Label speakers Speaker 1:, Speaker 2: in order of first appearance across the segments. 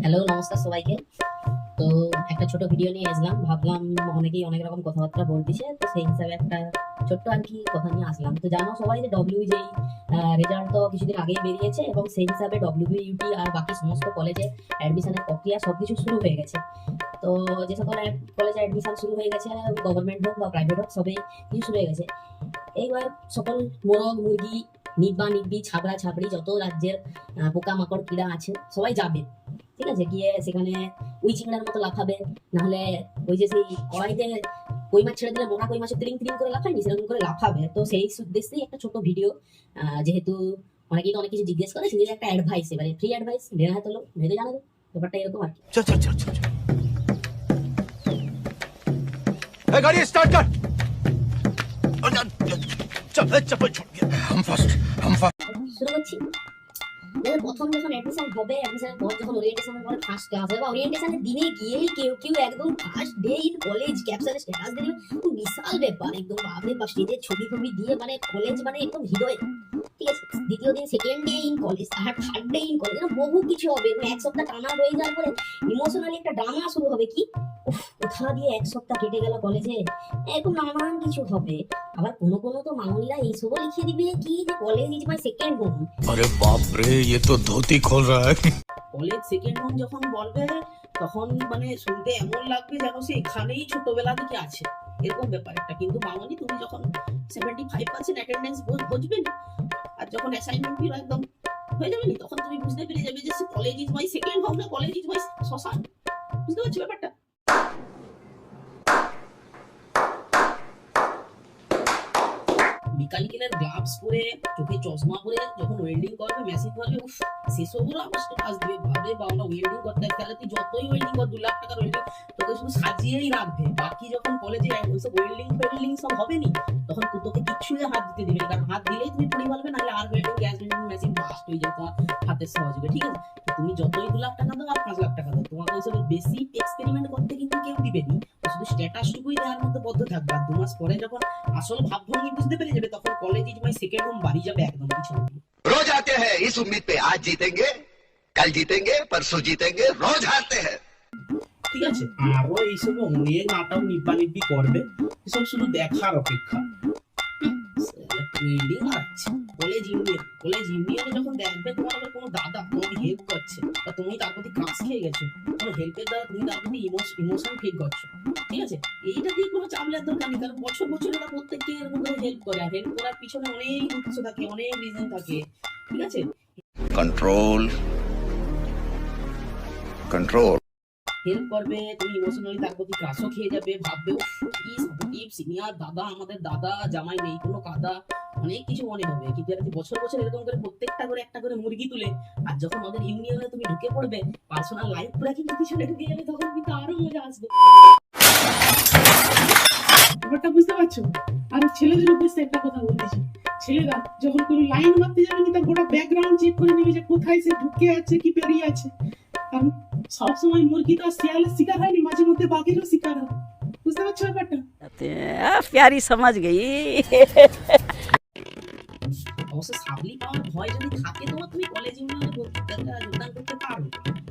Speaker 1: Hello, নমস্কার সবাইকে। তো একটা ছোট ভিডিও নিয়ে আসলাম, ভাবলাম অনেকেই অনেক রকম কথাবার্তা বলতেছে, তো সেই হিসাবে একটা ছোট্ট আর কি কথা নিয়ে আসলাম। তো জানো সবাই যে ডব্লিউ যেই রেজাল্ট তো কিছুদিন আগেই বেরিয়েছে, এবং সেই হিসাবে ডব্লিউবিইউটি আর বাকি সমস্ত কলেজে অ্যাডমিশনের প্রক্রিয়া সবকিছু শুরু হয়ে গেছে। তো যে সকল কলেজে অ্যাডমিশন শুরু হয়ে গেছে, গভর্নমেন্ট হোক বা প্রাইভেট হোক, সবই কিছু শুরু হয়ে গেছে। এইবার সকল মোরগ মুরগি, নিব্বা নিব্বি, ছাবড়া ছাবড়ি, যত রাজ্যের পোকামাকড় কীড়া আছে সবাই যাবে, ঠিক আছে? গিয়ে সেখানে উই চিংড়ার মতো লাফাবে, নাহলে ওই যে সেই কড়াইতে কই মাছ ছেড়ে দিলে মোটা কই মাছের তিরিং তিরিং করে লাফায়নি, সেরকম করে লাফাবে। তো সেই উদ্দেশ্যেই একটা ছোট ভিডিও, যেহেতু অনেকেই তো অনেক কিছু জিজ্ঞেস করে, সেই একটা অ্যাডভাইস, এবারে ফ্রি অ্যাডভাইস ভেবে হয়তো ভেবে জানাবে ব্যাপারটা এরকম আর কি।
Speaker 2: चल चल चल चल चल गाड़ी स्टार्ट कर। चल चप्पल छूट गया। हम फर्स्ट
Speaker 1: শুরু করছি। প্রথম যখন অ্যাডমিশন হবে, অ্যাডমিশনের পর যখন ওরিয়েন্টেশনের পরে ফার্স্ট ক্লাস হবে, বা ওরিয়েন্টেশনের দিনে গিয়েই কেউ কেউ একদম ফার্স্ট ডে ইন কলেজ ক্যাপশনে স্ট্যাটাস দিয়ে দেবে, বিশাল ব্যাপার একদম। বাপরে বাপ, স্টেজের ছবি ছবি দিয়ে, মানে কলেজ মানে একদম হৃদয়ে, ঠিক আছে? দ্বিতীয় দিন সেকেন্ড ডে ইন কলেজ, আর থার্ড ডে ইন কলেজ, বহু কিছু হবে। এক সপ্তাহ টানা রয়ে যাওয়ার পরে ইমোশনালি একটা ড্রামা শুরু হবে। কি কোথা দিয়ে এক সপ্তাহ কেটে গেল কলেজে, এরকম নানান কিছু হবে। আবার কোনো কোনো তো মামুনিরা এইসবও লিখে দিবে কি যে college is my second home.
Speaker 2: अरे बाप रे, ये तो धोती खोल रहा है।
Speaker 3: কলেজ সেকেন্ড হোম যখন বলবে, তখন মানে শুনতে এমন লাগবে যেন সে এখানেই ছোটবেলা থেকে আছে, এরকম ব্যাপার একটা। কিন্তু মামনি, তুমি যখন 75% অ্যাটেন্ডেন্স বুঝবে, আর যখন অ্যাসাইনমেন্ট গুলো একদম হয়ে যাবে, তখন তুমি বুঝতে পেরে যাবে যে college is my second home না কলেজ ইজ মাই শ্মশান। বুঝতে পারছো ব্যাপারটা? মেকানিক্যালের গ্লাভস পরে, চোখে চশমা পরে যখন ওয়েল্ডিং করবে, মেশিন করবে, সেসবগুলো আমার স্ট্যাটাস দিবে। ভাবে বা আমরা ওয়েল্ডিং করতে তাহলে তুই যতই ওয়েল্ডিং কর, 2 লাখ টাকার ওয়েল্ডিং, তোকে শুধু সাজিয়েই রাখবে। বাকি যখন কলেজে ওইসব ওয়েল্ডিং সব হবে নি, তখন তোকে কিচ্ছু হাত দিতে দিবে, কারণ হাত দিলেই তুমি পুড়ে ফেলবে, নাহলে আর welding gas welding machine burst হয়ে যাবে তোমার হাতের সহযোগে, ঠিক আছে? তুমি যতই 2 লাখ টাকা দাও আর 5 লাখ টাকা দাও, তোমাকে ওইসব বেসিক এক্সপেরিমেন্ট করতে কিন্তু কেউ দিবে নি। শুধু স্ট্যাটাসটুকুই দেওয়ার মধ্যে বদ্ধ থাকবে। আর 2 মাস পরে যখন আসল ভাবভঙ্গি বুঝতে পেরে যাবে, তখন college is my second home বাড়ি যাবে একদম পিছনে।
Speaker 4: रोज आते हैं इस उम्मीद पे, आज जीतेंगे, कल जीतेंगे, परसों जीतेंगे, रोज हारते हैं।
Speaker 3: ঠিক আছে? আরো এইসব অনেক নাটক নিব্বা নিব্বি করবে, এসব শুধু দেখার অপেক্ষা। কলেজ ইউনিয়নে যখন দেখবে তোমার আবার কোনো দাদা তোমাকে হেল্প করছে, বা তুমি তার প্রতি ক্লাস খেয়ে গেছো, কোনো হেল্পের দ্বারা তুমি তার প্রতি ইমোশন ফিল করছো, ঠিক আছে? এইটা দিয়ে কোনো চাপলের দরকার নেই, কারণ বছর বছর ওরা প্রত্যেককে এরকম করে হেল্প করে, আর হেল্প করার পিছনে অনেক উৎস থাকে, অনেক রিজন থাকে, ঠিক আছে?
Speaker 4: कंट्रोल कंट्रोल
Speaker 3: হেল্প করবে, তুমি ইমোশনালি তার প্রতি ক্রাশও খেয়ে যাবে, ভাববে কি সাপোর্টিভ সিনিয়র দাদা, আমাদের দাদা জামাই নেই কোনো কাদা, অনেক কিছু মনে হবে। কিন্তু এরা বছর বছর এরকম করে প্রত্যেকটা করে একটা করে মুরগি তুলে, আর যখন ওদের ইউনিয়নে তুমি ঢুকে পড়বে, পার্সোনাল লাইফ পুরো কিন্তু পিছনে ঢুকে যাবে, তখন কিন্তু আরো মজা আসবে।
Speaker 5: ব্যাপারটা বুঝতে পারছো? আর ছেলেদের উদ্দেশ্যে একটা কথা বলতেছি, ছেলেরা যখন কোনো লাইন মারতে যাবে, তার গোটা ব্যাকগ্রাউন্ড চেক করে নেবে যে কোথায় সে ঢুকে আছে কি পেরিয়ে আছে। কারণ সবসময় মুরগি তো শিয়ালের শিকার হয়নি, মাঝে মধ্যে বাঘেরও শিকার হয়। বুঝতে পারছো ব্যাপারটা?
Speaker 6: प्यारी समझ गई।
Speaker 3: অবশ্য সাবলি পাওয়ার ভয় যদি থাকে তোমার, তুমি কলেজ ইউনিয়নে যোগদান করতে পারো,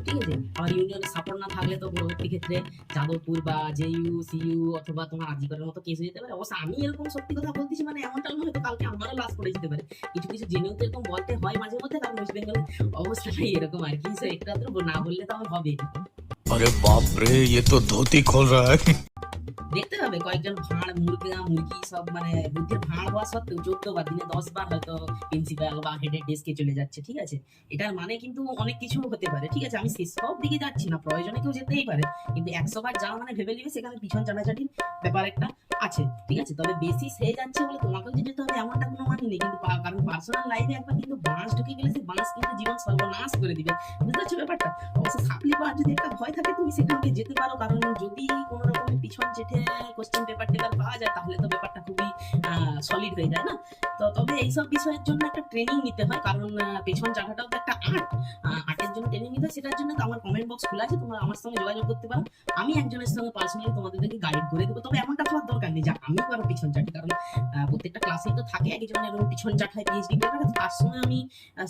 Speaker 3: ঠিক আছে? আর ইউনিয়নের সাপোর্ট না থাকলে তো পরবর্তী ক্ষেত্রে যাদবপুর বা জেইউ সিইউ অথবা তোমার আজিকরের মতো কেস হয়ে যেতে পারে। অবশ্য আমি এরকম সত্যি কথা বলতেছি, মানে এমনটা নয় হয়তো কালকে আমারও লাশ পড়ে যেতে পারে। কিছু কিছু জেনেও তো এরকম বলতে হয় মাঝে মধ্যে, কারণ ওয়েস্ট বেঙ্গলের অবস্থাটাই এরকম আর কি। একটু আধটু না বললে তো আমার হবে।
Speaker 2: अरे बाप रे, ये तो धोती खोल रहा है।
Speaker 3: দেখতে পাবে কয়েকজন ভাঁড় মুরগি সব, মানে বুদ্ধির ভাঁড় হওয়া সত্ত্বেও 14 বার দিনে 10 বার হয়তো প্রিন্সিপাল বা হেডের ডেস্কে চলে যাচ্ছে, ঠিক আছে? এটার মানে কিন্তু অনেক কিছু হতে পারে, ঠিক আছে? আমি সব দিকে যাচ্ছি না, প্রয়োজনে কেউ যেতেই পারে, কিন্তু 100 বার যাওয়া মানে ভেবে নিবে সেখানে পিছন চাটাচাটির ব্যাপার একটা আছে, ঠিক আছে? তবে বেশি সে যাচ্ছে বলে তোমাকেও যে যেতে হবে এমনটা কোনো মানে নেই, কিন্তু কারণ পার্সোনাল লাইফে একবার কিন্তু বাঁশ ঢুকে গেলে সে বাঁশ কিন্তু জীবন সর্বনাশ করে দিবে। বুঝতে পারছো ব্যাপারটা? অবশ্য সাপ্লি পাওয়ার যদি একটা ভয় থাকে, তুমি সেখানে যেতে পারো, কারণ যদি কোনো রকমের পিছন চেটে কোশ্চেন পেপার পাওয়া যায়, তাহলে তো ব্যাপারটা খুবই সলিড হয়ে যায় না? তো তবে এইসব বিষয়ের জন্য একটা ট্রেনিং নিতে হয়, কারণ পেছন চাটাটাও তো একটা আর্টের জন্য ট্রেনিং নিতে হয়। সেটার জন্য তো আমার কমেন্ট বক্স খোলা আছে, তোমরা আমার সঙ্গে যোগাযোগ করতে পারো। আমি একজনের সঙ্গে পার্সোনালি তোমাদেরকে গাইড করে দেবো। তবে এমনটা হওয়ার দরকার নেই যে আমি পারো পিছন চাটি, কারণ প্রত্যেকটা ক্লাসেই তো থাকে একজন এরকম পিছন চাটায় পিএইচডি করে, তার সঙ্গে আমি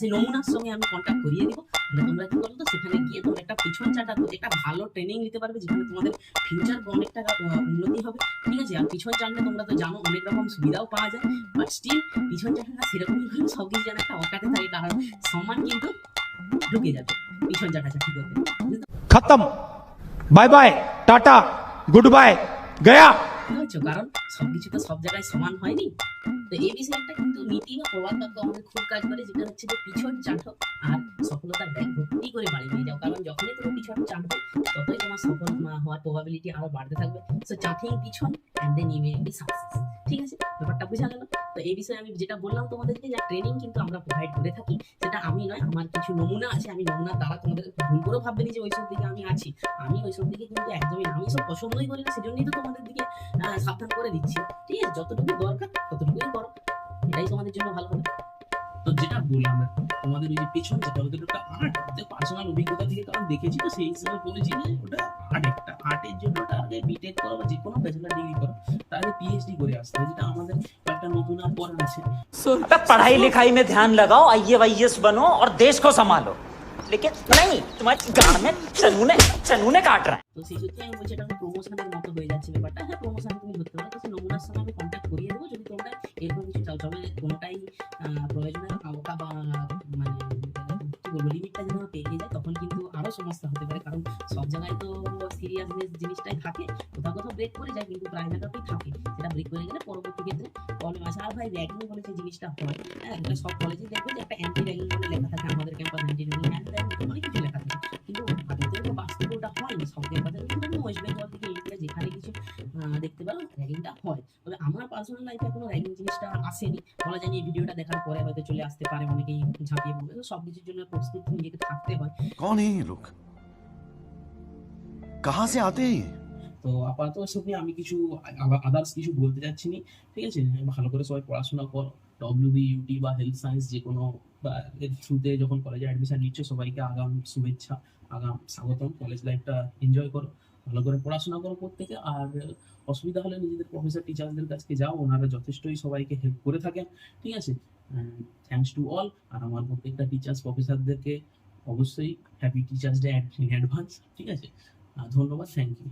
Speaker 3: সেই নমুনার সঙ্গে আমি কন্ট্যাক্ট করিয়ে দিব। তাহলে তোমরা কি বলতো সেখানে গিয়ে তোমরা একটা পিছন চাটা একটা ভালো ট্রেনিং নিতে পারবে, যেখানে তোমাদের ফিউচার অনেক টাকা উন্নতি হবে, ঠিক আছে। আর পিছন চাটলে তোমরা তো জানো অনেক রকম সুবিধাও পাওয়া যায়, বাট স্টিল পিছন চাটাটা সেরকমই ভাবে সবকিছু যেন একটা অকাটে থাকে, কারণ সম্মান কিন্তু ঢুকে যাবে পিছন চাটাচাটি করতে।
Speaker 7: खत्म bye bye tata goodbye गया।
Speaker 3: বুঝতে কারণ সবকিছু তো সব জায়গায় সমান হয়নি। তো এই বিষয়টা কিন্তু নীতি বা প্রবাদ বাক্য আমাদের খুব কাজ করে, যেটা হচ্ছে যে পিছন চাটো আর সফলতার ব্যাগ ভর্তি করে বাড়ি নিয়ে যাও, কারণ যখনই তুমি পিছন চাটবে ততই তোমার সফল হওয়ার প্রবাবিলিটি আরো বাড়তে থাকবে। সো চাটিং পিছন and then you will be success, ঠিক আছে, ব্যাপারটা বোঝা গেল। তো এই বিষয়ে আমি যেটা বললাম তোমাদেরকে, যে ট্রেনিং কিন্তু আমরা প্রোভাইড করে থাকি, সেটা আমি নয়, আমার কিছু নমুনা আছে, আমি নমুনার দ্বারা তোমাদের ভুল করেও ভাববে যে ওইসব দিকে আমি আছি, আমি ওইসব দিকে কিন্তু একদমই না, আমি সব পছন্দই করি না, সেজন্যই তো তোমাদের দিকে সাবধান করে দিচ্ছি, ঠিক আছে। যতটুকু দরকার ততটুকুই করো, এটাই তোমাদের জন্য ভালো হবে।
Speaker 8: তো যেটা বললাম তোমাদের ওই যে পেছন যেটা ওদের একটা আর্ট, পার্সোনাল অভিজ্ঞতা থেকে কারণ দেখেছি, তো সেই হিসাবে বলেছি যে ওটা আর্ট, একটা আর্টের জন্য ওটা আগে বিটেক করো বা যে কোনো ব্যাচেলার ডিগ্রি করো, তাহলে পিএইচডি করে আসতে হবে, যেটা আমাদের একটা নমুনা পড়া আছে।
Speaker 9: अबे पढ़ाई लिखाई में ध्यान लगाओ, आईएएस बनो और देश को संभालो, लेकिन नहीं तुम्हारी गाड़ में चनूने काट रहा है।
Speaker 3: তো সেই সূত্রে আমি বলছি এটা প্রমোশনের মতো হয়ে যাচ্ছে ব্যাপারটা। হ্যাঁ, প্রমোশন তুমি ধরতে পারো, তো সেই নমুনার সঙ্গে আমি কন্ট্যাক্ট করিয়ে দেবো যদি তোমরা এরকম কিছু চাও। তবে কোনোটাই প্রয়োজনের আওতা বা মানে কি বলবো লিমিটটা যেন পেরিয়ে যায়, তখন কিন্তু আরো সমস্যা হতে পারে, কারণ সব জায়গায় তো সিরিয়াসনেস জিনিসটাই থাকে, কোথাও কোথাও ব্রেক করে যায়, কিন্তু প্রায় জায়গাতেই থাকে, সেটা ব্রেক করে গেলে পরবর্তী ক্ষেত্রে প্রবলেম আছে। আর ভাই র্যাগিং বলে যে জিনিসটা হয়, হ্যাঁ, এটা সব কলেজে দেখবে যে একটা অ্যান্টি র্যাগিং বলে লেখা থাকে, আমাদের ক্যাম্পাস অ্যান্টি র্যাগিং অনেক কিছু লেখা থাকে, কিন্তু ভারতের তো বাস্তবে ওটা হয় না সব ক্যাম্পাসে, কিন্তু ওয়েস্ট বেঙ্গল থেকে ইন্ডিয়া যেখানে কিছু দেখতে পারো র্যাগিংটা হয়। তবে আমার পার্সোনাল লাইফে এখনো র্যাগিং জিনিসটা আসেনি, বলা যায় এই ভিডিওটা দেখার পরে হয়তো চলে আসতে পারে, অনেকেই ঝাঁপিয়ে পড়বে, তো সব কিছুর জন্য প্রস্তুত নিজেকে থাকতে হয়।
Speaker 10: कौन है ये लोग, कहाँ से आते हैं ये?
Speaker 8: তো আপাতত এসব নিয়ে আমি কিছু আদার্স কিছু বলতে যাচ্ছি না, ঠিক আছে। ভালো করে সবাই পড়াশোনা করো, ডব্লিউবি, ইউটি বা হেলথ সায়েন্স যে কোনো বা এর থ্রুতে যখন কলেজে অ্যাডমিশন নিচ্ছে, সবাইকে আগাম শুভেচ্ছা, আগাম স্বাগতম। কলেজ লাইফটা এনজয় করো, ভালো করে পড়াশোনা করো প্রত্যেকে। আর অসুবিধা হলে নিজেদের প্রফেসর টিচারদের কাছে যাও, ওনারা যথেষ্টই সবাইকে হেল্প করে থাকেন, ঠিক আছে। Thanks to all. আর আমার প্রত্যেকটা টিচার্স প্রফেসরদেরকে অবশ্যই happy teachers day in advance, ঠিক আছে। ধন্যবাদ, থ্যাংক ইউ।